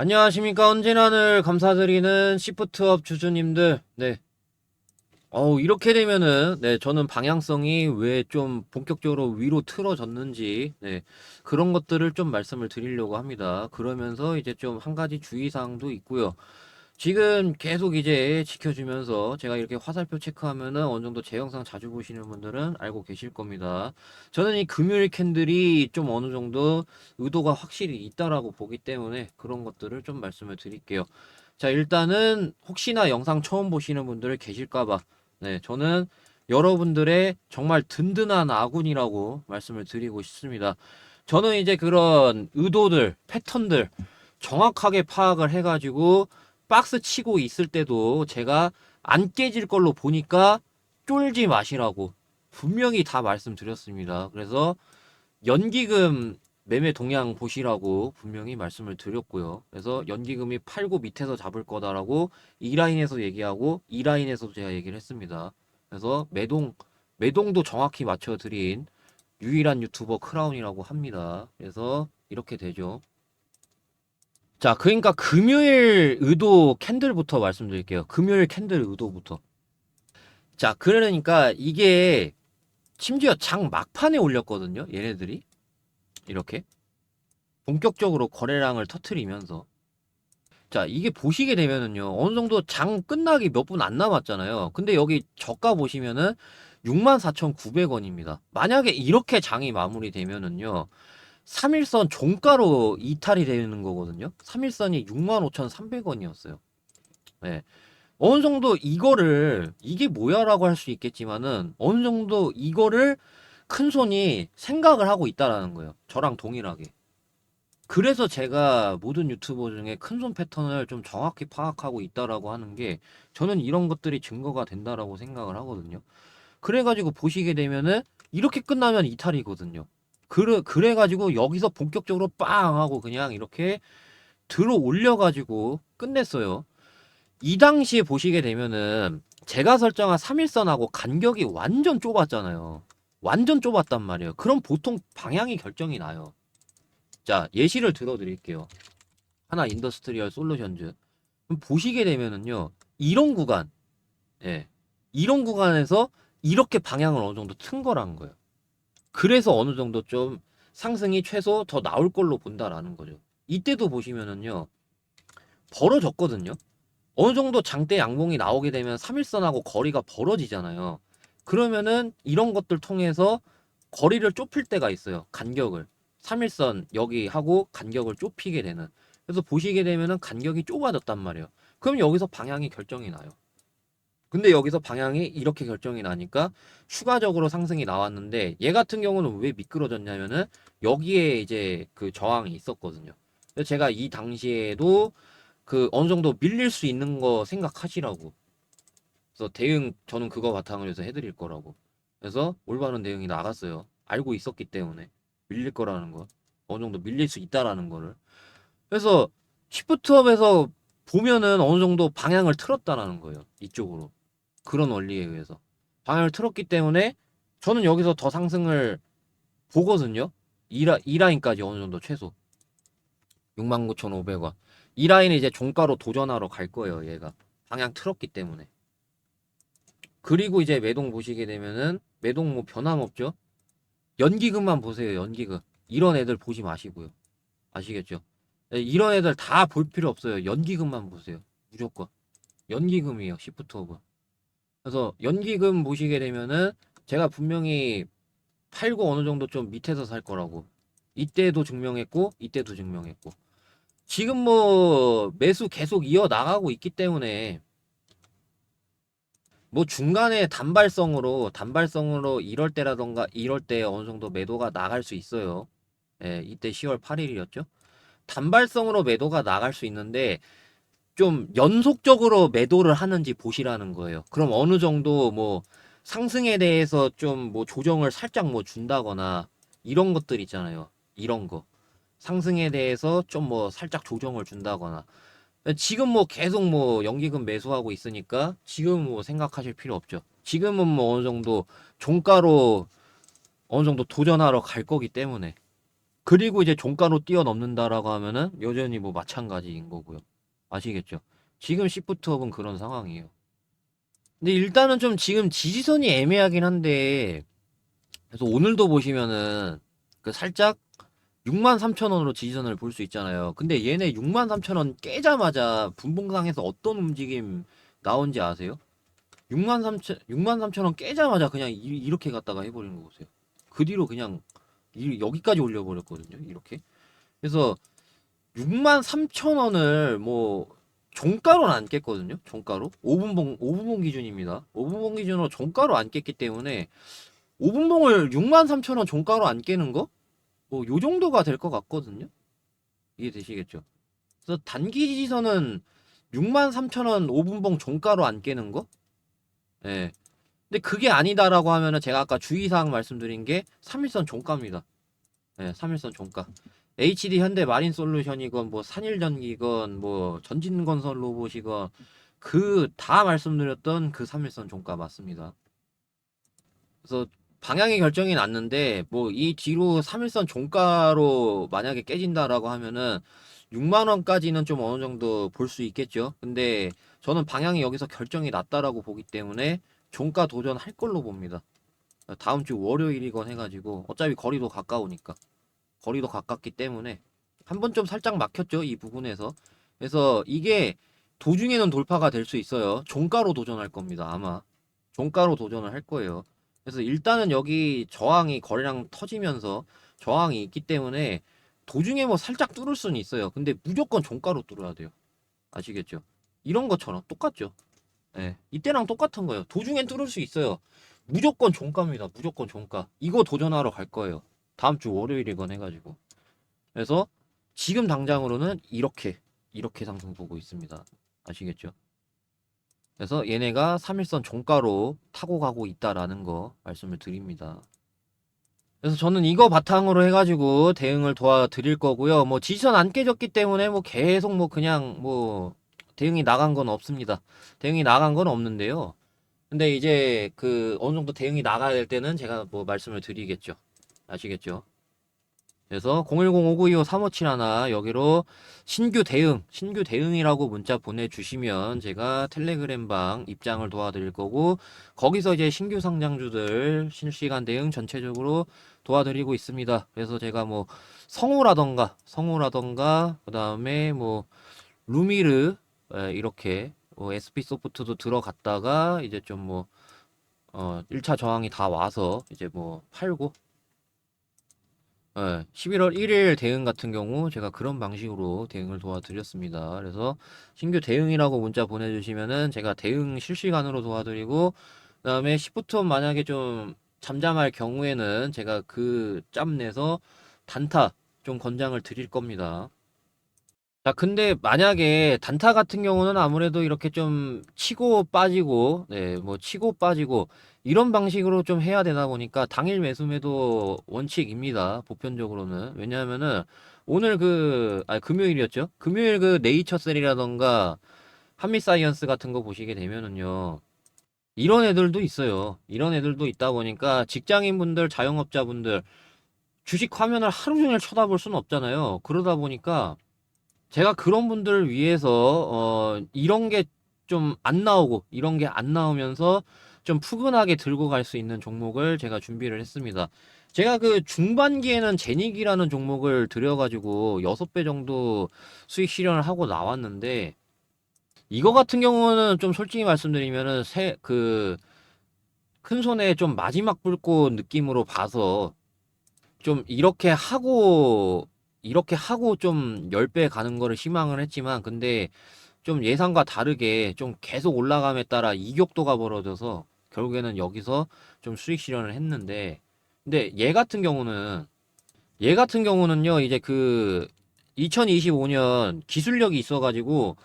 안녕하십니까. 언제나 늘 감사드리는 시프트업 주주님들. 네. 이렇게 되면은, 네, 저는 방향성이 왜 좀 본격적으로 위로 틀어졌는지, 네, 그런 것들을 좀 말씀을 드리려고 합니다. 그러면서 이제 좀 한 가지 주의사항도 있고요. 지금 계속 이제 지켜주면서 제가 이렇게 화살표 체크하면은 어느 정도 제 영상 자주 보시는 분들은 알고 계실 겁니다. 저는 이 금요일 캔들이 좀 어느 정도 의도가 확실히 있다라고 보기 때문에 그런 것들을 좀 말씀을 드릴게요. 자, 일단은 혹시나 영상 처음 보시는 분들 계실까봐, 네, 저는 여러분들의 정말 든든한 아군이라고 말씀을 드리고 싶습니다. 저는 이제 그런 의도들, 패턴들 정확하게 파악을 해가지고 박스 치고 있을 때도 제가 안 깨질 걸로 보니까 쫄지 마시라고 분명히 다 말씀드렸습니다. 그래서 연기금 매매 동향 보시라고 분명히 말씀을 드렸고요. 그래서 연기금이 팔고 밑에서 잡을 거다라고 이 라인에서 얘기하고 이 라인에서도 제가 얘기를 했습니다. 그래서 매동도 정확히 맞춰드린 유일한 유튜버 크라운이라고 합니다. 그래서 이렇게 되죠. 자, 그러니까 금요일 의도 캔들부터 말씀드릴게요. 금요일 캔들 의도부터. 자, 그러니까 이게 심지어 장 막판에 올렸거든요. 얘네들이 이렇게 본격적으로 거래량을 터트리면서. 자, 이게 보시게 되면은요. 어느 정도 장 끝나기 몇 분 안 남았잖아요. 근데 여기 저가 보시면은 64,900원입니다. 만약에 이렇게 장이 마무리되면은요. 3일선 종가로 이탈이 되는 거거든요. 3일선이 65,300원이었어요. 네. 어느 정도 이거를 이게 뭐야라고 할 수 있겠지만은 어느 정도 이거를 큰 손이 생각을 하고 있다라는 거예요. 저랑 동일하게. 그래서 제가 모든 유튜버 중에 큰 손 패턴을 좀 정확히 파악하고 있다라고 하는 게 저는 이런 것들이 증거가 된다라고 생각을 하거든요. 그래가지고 보시게 되면은 이렇게 끝나면 이탈이거든요. 그래가지고 여기서 본격적으로 빵 하고 그냥 이렇게 들어 올려가지고 끝냈어요. 이 당시에 보시게 되면은 제가 설정한 3일선하고 간격이 완전 좁았잖아요. 완전 좁았단 말이에요. 그럼 보통 방향이 결정이 나요. 자, 예시를 들어드릴게요. 하나 인더스트리얼 솔루션즈. 그럼 보시게 되면은요. 이런 구간, 예. 이런 구간에서 이렇게 방향을 어느 정도 튼 거라는 거예요. 그래서 어느 정도 좀 상승이 최소 더 나올 걸로 본다라는 거죠. 이때도 보시면은요. 벌어졌거든요. 어느 정도 장대 양봉이 나오게 되면 3일선하고 거리가 벌어지잖아요. 그러면은 이런 것들 통해서 거리를 좁힐 때가 있어요. 간격을. 3일선 여기 하고 간격을 좁히게 되는. 그래서 보시게 되면은 간격이 좁아졌단 말이에요. 그럼 여기서 방향이 결정이 나요. 근데 여기서 방향이 이렇게 결정이 나니까 추가적으로 상승이 나왔는데 얘 같은 경우는 왜 미끄러졌냐면은 여기에 이제 그 저항이 있었거든요. 그래서 제가 이 당시에도 그 어느 정도 밀릴 수 있는 거 생각하시라고. 그래서 대응 저는 그거 바탕으로 해서 해드릴 거라고. 그래서 올바른 대응이 나갔어요. 알고 있었기 때문에 밀릴 거라는 거. 어느 정도 밀릴 수 있다라는 거를. 그래서 시프트업에서 보면은 어느 정도 방향을 틀었다라는 거예요. 이쪽으로. 그런 원리에 의해서. 방향을 틀었기 때문에 저는 여기서 더 상승을 보거든요. 이 라인까지 어느 정도 최소. 69,500원. 이 라인에 이제 종가로 도전하러 갈 거예요, 얘가. 방향 틀었기 때문에. 그리고 이제 매동 보시게 되면은 매동 뭐 변함없죠? 연기금만 보세요, 연기금. 이런 애들 보지 마시고요. 아시겠죠? 네, 이런 애들 다 볼 필요 없어요. 연기금만 보세요. 무조건. 연기금이에요, 시프트 오브. 그래서 연기금 보시게 되면은 제가 분명히 팔고 어느 정도 좀 밑에서 살 거라고. 이때도 증명했고, 이때도 증명했고. 지금 뭐 매수 계속 이어 나가고 있기 때문에 뭐 중간에 단발성으로 이럴 때라던가 이럴 때 어느 정도 매도가 나갈 수 있어요. 예, 이때 10월 8일이었죠. 단발성으로 매도가 나갈 수 있는데 좀 연속적으로 매도를 하는지 보시라는 거예요. 그럼 어느 정도 뭐 상승에 대해서 좀 뭐 조정을 살짝 뭐 준다거나 이런 것들 있잖아요. 이런 거. 상승에 대해서 좀 뭐 살짝 조정을 준다거나 지금 뭐 계속 뭐 연기금 매수하고 있으니까 지금 뭐 생각하실 필요 없죠. 지금은 뭐 어느 정도 종가로 어느 정도 도전하러 갈 거기 때문에 그리고 이제 종가로 뛰어넘는다라고 하면은 여전히 뭐 마찬가지인 거고요. 아시겠죠? 지금 시프트업은 그런 상황이에요. 근데 일단은 좀 지금 지지선이 애매하긴 한데, 그래서 오늘도 보시면은 그 살짝 63,000원으로 지지선을 볼 수 있잖아요. 근데 얘네 63,000원 깨자마자 분봉상에서 어떤 움직임 나온지 아세요? 63,000원 깨자마자 그냥 이렇게 갔다가 해버리는 거 보세요. 그 뒤로 그냥 여기까지 올려버렸거든요. 이렇게. 그래서 63,000원을 뭐 종가로는 안 깼거든요. 종가로. 5분봉 기준입니다. 5분봉 기준으로 종가로 안 깼기 때문에 5분봉을 63,000원 종가로 안 깨는 거? 뭐 요 정도가 될 것 같거든요. 이해되시겠죠? 그래서 단기 지지선은 63,000원 5분봉 종가로 안 깨는 거? 예. 근데 그게 아니다라고 하면은 제가 아까 주의사항 말씀드린 게 3일선 종가입니다. 예, 3일선 종가. HD 현대 마린 솔루션이건 뭐 산일전기건 뭐 전진건설 로봇이건 그 다 말씀드렸던 그 3일선 종가 맞습니다. 그래서 방향이 결정이 났는데 뭐 이 뒤로 3일선 종가로 만약에 깨진다라고 하면은 6만 원까지는 좀 어느 정도 볼 수 있겠죠. 근데 저는 방향이 여기서 결정이 났다라고 보기 때문에 종가 도전할 걸로 봅니다. 다음 주 월요일이건 해가지고 어차피 거리도 가까우니까 거리도 가깝기 때문에 한 번 좀 살짝 막혔죠 이 부분에서. 그래서 이게 도중에는 돌파가 될 수 있어요. 종가로 도전할 겁니다 아마. 종가로 도전을 할 거예요. 그래서 일단은 여기 저항이 거래량 터지면서 저항이 있기 때문에 도중에 뭐 살짝 뚫을 수는 있어요. 근데 무조건 종가로 뚫어야 돼요. 아시겠죠? 이런 것처럼 똑같죠. 예. 이때랑 똑같은 거예요. 도중엔 뚫을 수 있어요. 무조건 종가입니다. 무조건 종가. 이거 도전하러 갈 거예요. 다음 주 월요일이건 해가지고. 그래서 지금 당장으로는 이렇게 상승 보고 있습니다. 아시겠죠? 그래서 얘네가 3일선 종가로 타고 가고 있다라는 거 말씀을 드립니다. 그래서 저는 이거 바탕으로 해가지고 대응을 도와드릴 거고요. 뭐 지지선 안 깨졌기 때문에 뭐 계속 뭐 그냥 뭐 대응이 나간 건 없습니다. 대응이 나간 건 없는데요. 근데 이제 그 어느 정도 대응이 나가야 될 때는 제가 뭐 말씀을 드리겠죠. 아시겠죠? 그래서 010-5925-3571 여기로 신규 대응이라고 문자 보내주시면 제가 텔레그램방 입장을 도와드릴 거고, 거기서 이제 신규 상장주들 실시간 대응 전체적으로 도와드리고 있습니다. 그래서 제가 뭐 성우라던가 그 다음에 뭐 루미르, 이렇게 뭐 SP 소프트도 들어갔다가 이제 좀 뭐 1차 저항이 다 와서 이제 뭐 팔고, 11월 1일 대응 같은 경우 제가 그런 방식으로 대응을 도와드렸습니다. 그래서 신규 대응이라고 문자 보내주시면은 제가 대응 실시간으로 도와드리고, 그다음에 시프트 만약에 좀 잠잠할 경우에는 제가 그 짬 내서 단타 좀 권장을 드릴 겁니다. 자, 근데 만약에 단타 같은 경우는 아무래도 이렇게 좀 치고 빠지고, 네, 뭐 치고 빠지고, 이런 방식으로 좀 해야 되다 보니까 당일 매수매도 원칙입니다. 보편적으로는. 왜냐하면은 오늘 금요일이었죠? 금요일 그 네이처셀이라던가 한미사이언스 같은 거 보시게 되면은요. 이런 애들도 있어요. 이런 애들도 있다 보니까 직장인분들, 자영업자분들, 주식 화면을 하루 종일 쳐다볼 수는 없잖아요. 그러다 보니까 제가 그런 분들을 위해서 이런 게 좀 안 나오고 이런 게 안 나오면서 좀 푸근하게 들고 갈 수 있는 종목을 제가 준비를 했습니다. 제가 그 중반기에는 제닉이라는 종목을 들여가지고 6배 정도 수익 실현을 하고 나왔는데, 이거 같은 경우는 좀 솔직히 말씀드리면은 큰 손에 좀 마지막 불꽃 느낌으로 봐서 좀 이렇게 하고 좀 10배 가는 거를 희망을 했지만, 근데 좀 예상과 다르게 좀 계속 올라감에 따라 이격도가 벌어져서 결국에는 여기서 좀 수익 실현을 했는데, 근데 얘 같은 경우는요 이제 그 2025년 기술력이 있어가지고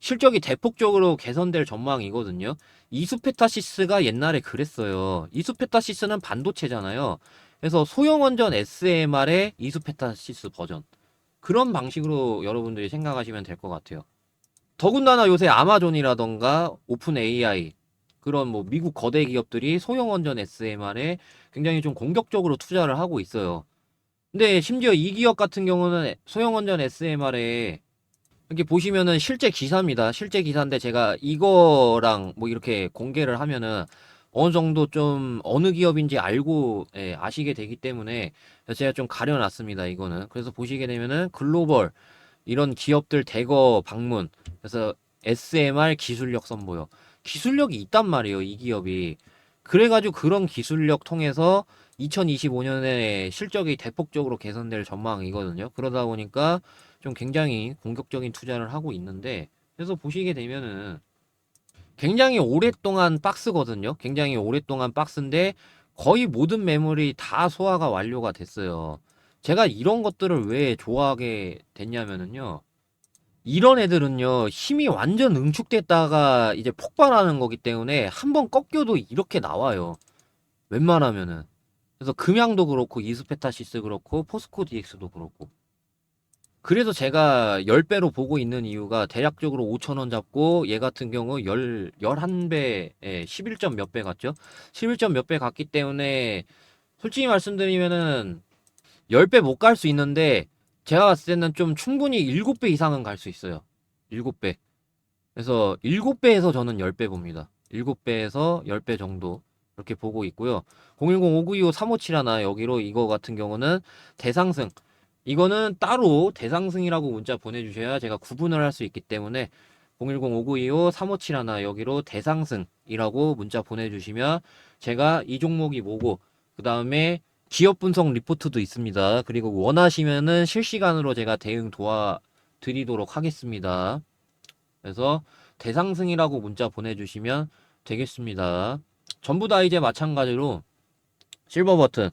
실적이 대폭적으로 개선될 전망이거든요. 이수페타시스가 옛날에 그랬어요. 이수페타시스는 반도체잖아요. 그래서 소형원전 SMR의 이수페타시스 버전, 그런 방식으로 여러분들이 생각하시면 될 것 같아요. 더군다나 요새 아마존이라던가 오픈 AI, 그런 뭐 미국 거대 기업들이 소형 원전 SMR에 굉장히 좀 공격적으로 투자를 하고 있어요. 근데 심지어 이 기업 같은 경우는 소형원전 SMR에 이렇게 보시면은 실제 기사입니다. 실제 기사인데 제가 이거랑 뭐 이렇게 공개를 하면은 어느 정도 좀 어느 기업인지 알고 예, 아시게 되기 때문에 제가 좀 가려놨습니다. 이거는. 그래서 보시게 되면은 글로벌 이런 기업들 대거 방문. 그래서 SMR 기술력 선보여. 기술력이 있단 말이에요, 이 기업이. 그래가지고 그런 기술력 통해서 2025년에 실적이 대폭적으로 개선될 전망이거든요. 그러다 보니까 좀 굉장히 공격적인 투자를 하고 있는데, 그래서 보시게 되면은 굉장히 오랫동안 박스거든요. 굉장히 오랫동안 박스인데 거의 모든 매물이 다 소화가 완료가 됐어요. 제가 이런 것들을 왜 좋아하게 됐냐면은요. 이런 애들은요, 힘이 완전 응축됐다가 이제 폭발하는 거기 때문에 한번 꺾여도 이렇게 나와요. 웬만하면은. 그래서 금양도 그렇고, 이스페타시스 그렇고, 포스코 DX도 그렇고. 그래서 제가 10배로 보고 있는 이유가 대략적으로 5,000원 잡고, 얘 같은 경우 11배, 11점 몇 배 갔죠? 11점 몇 배 갔기 때문에, 솔직히 말씀드리면은, 10배 못 갈 수 있는데, 제가 봤을 때는 좀 충분히 7배 이상은 갈 수 있어요. 7배. 그래서 7배에서 저는 10배 봅니다. 7배에서 10배 정도 이렇게 보고 있고요. 010-5925-357 여기로 이거 같은 경우는 대상승. 이거는 따로 대상승이라고 문자 보내주셔야 제가 구분을 할 수 있기 때문에 010-5925-357 여기로 대상승이라고 문자 보내주시면 제가 이 종목이 뭐고 그 다음에 기업 분석 리포트도 있습니다. 그리고 원하시면은 실시간으로 제가 대응 도와드리도록 하겠습니다. 그래서 대상승이라고 문자 보내주시면 되겠습니다. 전부 다 이제 마찬가지로 실버 버튼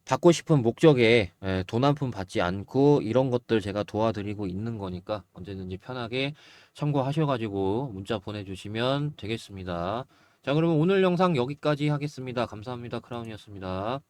받고 싶은 목적에 돈 한 푼 받지 않고 이런 것들 제가 도와드리고 있는 거니까 언제든지 편하게 참고하셔가지고 문자 보내주시면 되겠습니다. 자, 그러면 오늘 영상 여기까지 하겠습니다. 감사합니다. 크라운이었습니다.